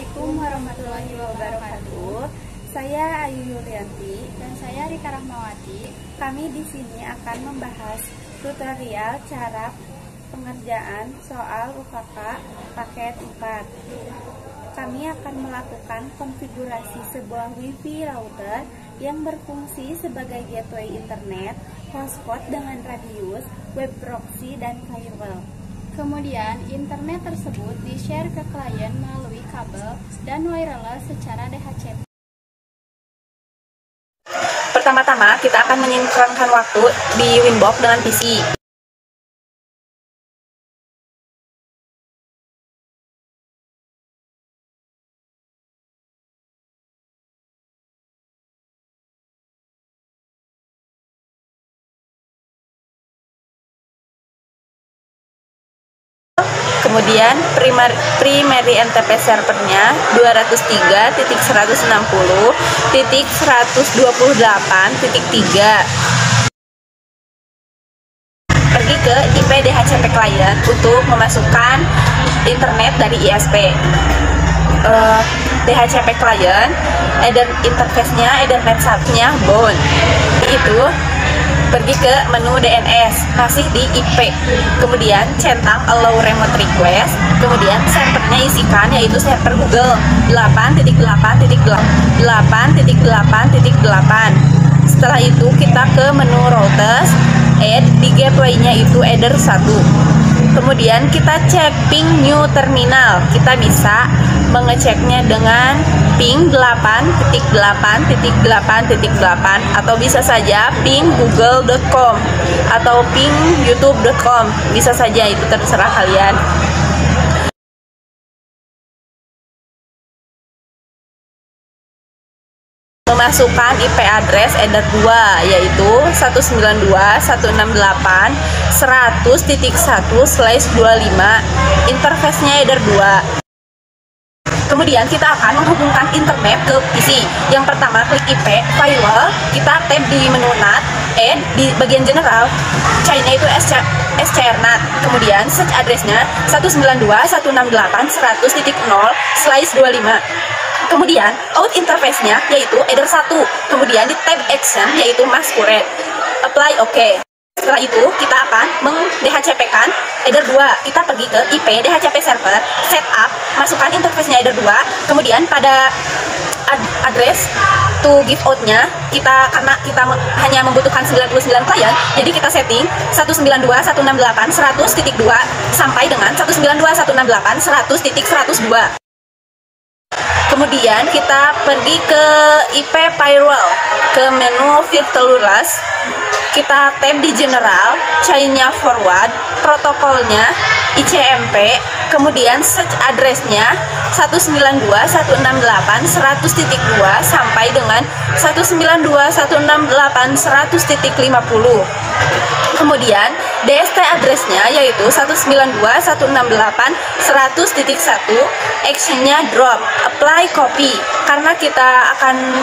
Assalamualaikum warahmatullahi wabarakatuh. Saya Ayu Yulianti Dan saya Rika Rahmawati. Kami di sini akan membahas tutorial cara pengerjaan soal UKK paket 4. Kami akan melakukan konfigurasi sebuah WiFi router yang berfungsi sebagai gateway internet, hotspot dengan radius, web proxy, dan firewall. Kemudian, internet tersebut di-share ke klien melalui kabel dan wireless secara DHCP. Pertama-tama, kita akan menyinkronkan waktu di Winbox dengan PC. Kemudian primary NTP servernya 203.160.128.3. Pergi ke IP DHCP client untuk memasukkan internet dari ISP. DHCP client, interface-nya, Ethernet subnya bound. Itu pergi ke menu DNS, masih di IP, kemudian centang allow remote request, kemudian servernya isikan yaitu server Google 8.8.8.8. Setelah itu kita ke menu routers, add di gateway-nya itu header 1. Kemudian kita cek ping new terminal. Kita bisa mengeceknya dengan ping 8.8.8.8 atau bisa saja ping google.com atau ping youtube.com. Bisa saja, itu terserah kalian. Memasukkan IP address header 2 yaitu 192.168.100.1/25. Interface-nya header 2. Kemudian kita akan menghubungkan internet ke PC. Yang pertama, klik IP, firewall, kita tab di menu NAT, add di bagian general, China itu SCRNAT. Kemudian search address-nya 192.168.100.0/25. Kemudian out interface-nya yaitu header 1. Kemudian di tab action yaitu masquerade. Apply OK. Setelah itu kita akan meng-DHCP-kan header 2. Kita pergi ke IP DHCP server, setup, masukkan interface-nya header 2. Kemudian pada address to give out-nya karena kita hanya membutuhkan 99 klien, jadi kita setting 192.168.100.2 sampai dengan 192.168.100.102. Kemudian kita pergi ke IP firewall, ke menu virtualize, kita tab di general, China forward, protokolnya ICMP, kemudian search address-nya 192.168.100.2 sampai dengan 192.168.100.50. Kemudian DST address-nya yaitu 192.168.100.1, actionnya drop, apply copy. Karena kita akan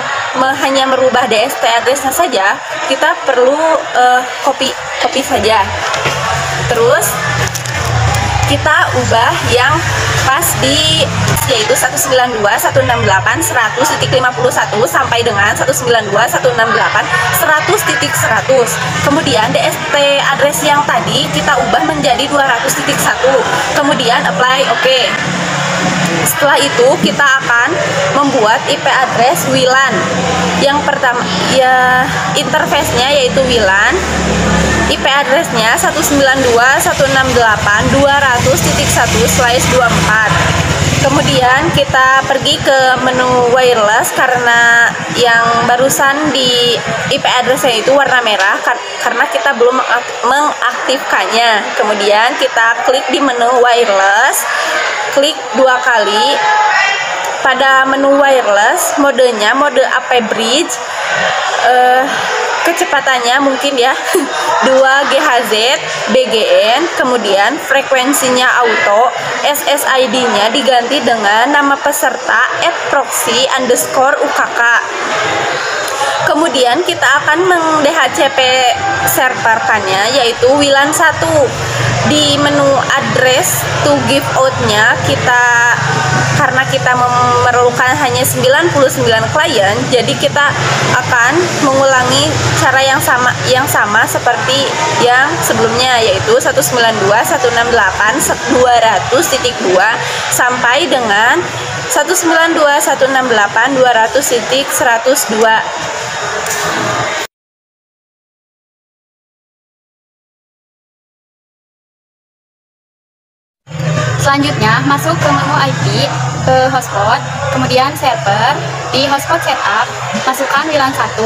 hanya merubah DST address-nya saja, kita perlu copy saja. Terus kita ubah yang pas di yaitu 192.168.100.51 sampai dengan 192.168.100.100. Kemudian DST address yang tadi kita ubah menjadi 200.1. Kemudian apply OK. Setelah itu kita akan membuat IP address WLAN. Yang pertama ya interface-nya yaitu WLAN. IP address-nya 192.168.200.1/24. Kemudian kita pergi ke menu wireless karena yang barusan di IP address-nya itu warna merah karena kita belum mengaktifkannya. Kemudian kita klik di menu wireless, klik 2 kali. Pada menu wireless, modenya mode AP bridge, kecepatannya mungkin ya 2 GHz BGN, kemudian frekuensinya auto, SSID-nya diganti dengan nama peserta @proxy_UKK. Kemudian kita akan meng-DHCP serverkannya yaitu WLAN 1. Di menu address to give out-nya kita karena kita memerlukan hanya 99 klien, jadi kita akan mengulangi cara yang sama seperti yang sebelumnya, yaitu 192.168.200.2 sampai dengan 192.168.200.102. Selanjutnya, masuk ke menu IP, ke hotspot, kemudian server, di hotspot setup, masukkan WLAN 1.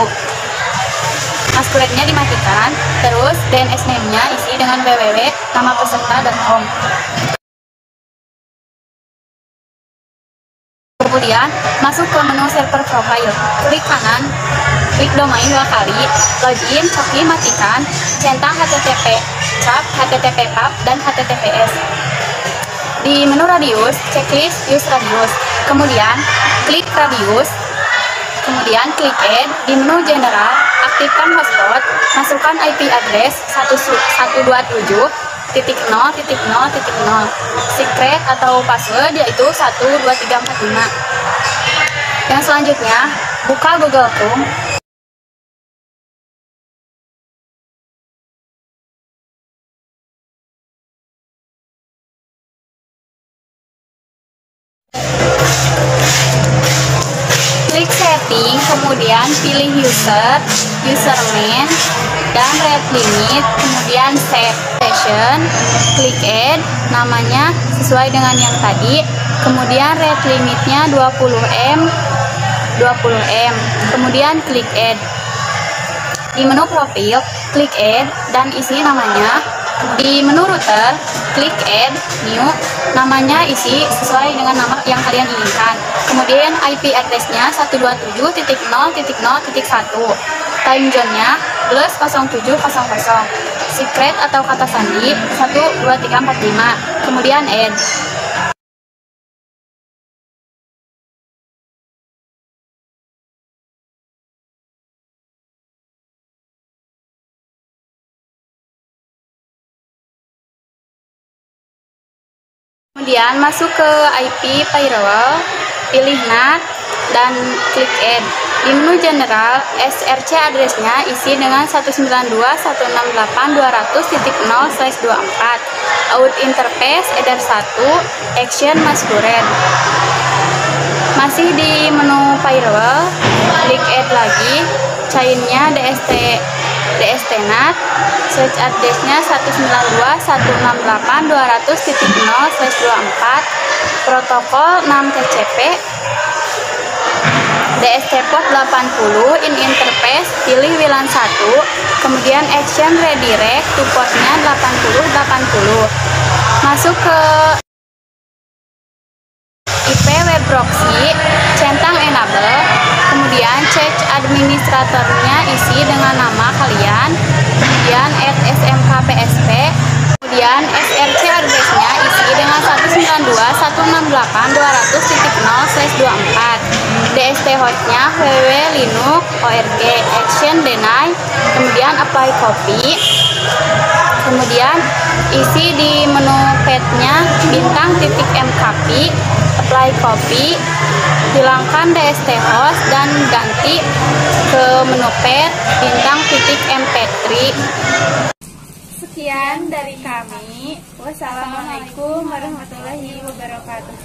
Masquerade-nya dimatikan, terus DNS name-nya isi dengan www.namapeserta.com. Kemudian, masuk ke menu server profile, klik kanan, klik domain 2 kali, login, coki, matikan, centang HTTP, cap, HTTP pub, dan HTTPS. Di menu radius, checklist use radius, kemudian klik radius, kemudian klik add. Di menu general, aktifkan hotspot, masukkan IP address 127.0.0.0, secret atau password yaitu 12345. Yang selanjutnya, buka Google Chrome. Klik setting, kemudian pilih user, username, dan rate limit, kemudian save session, klik add, namanya sesuai dengan yang tadi, kemudian rate limitnya 20M, kemudian klik add. Di menu profil, klik add, dan isi namanya. Di menu router, klik add, new, namanya isi sesuai dengan nama yang kalian inginkan. Kemudian IP address-nya 127.0.0.1, time zone-nya +0700, secret atau kata sandi 12345, kemudian add. Kemudian masuk ke IP firewall, pilih NAT, dan klik add. Di menu general, SRC address-nya isi dengan 192.168.200.0/24. Out interface eder 1, action masquerade. Masih di menu firewall, klik add lagi, chain-nya DST-NAT, switch address-nya 192.168.200.0/24, protokol 6TCP, DST port 80, in interface, pilih WLAN 1, kemudian action redirect to portnya 80. Masuk ke IP web proxy, centang enable, kemudian change administratornya isi dengan nama kalian, kemudian add smkpsp, kemudian src address-nya isi dengan 192.168.200.0/24, dst host-nya www.linux org, action deny, kemudian apply copy, kemudian isi di menu path-nya bintang .mkp, apply copy, hilangkan dst host dan ganti ke menu path bintang .mp3. Sekian dari kami. Wassalamualaikum warahmatullahi wabarakatuh.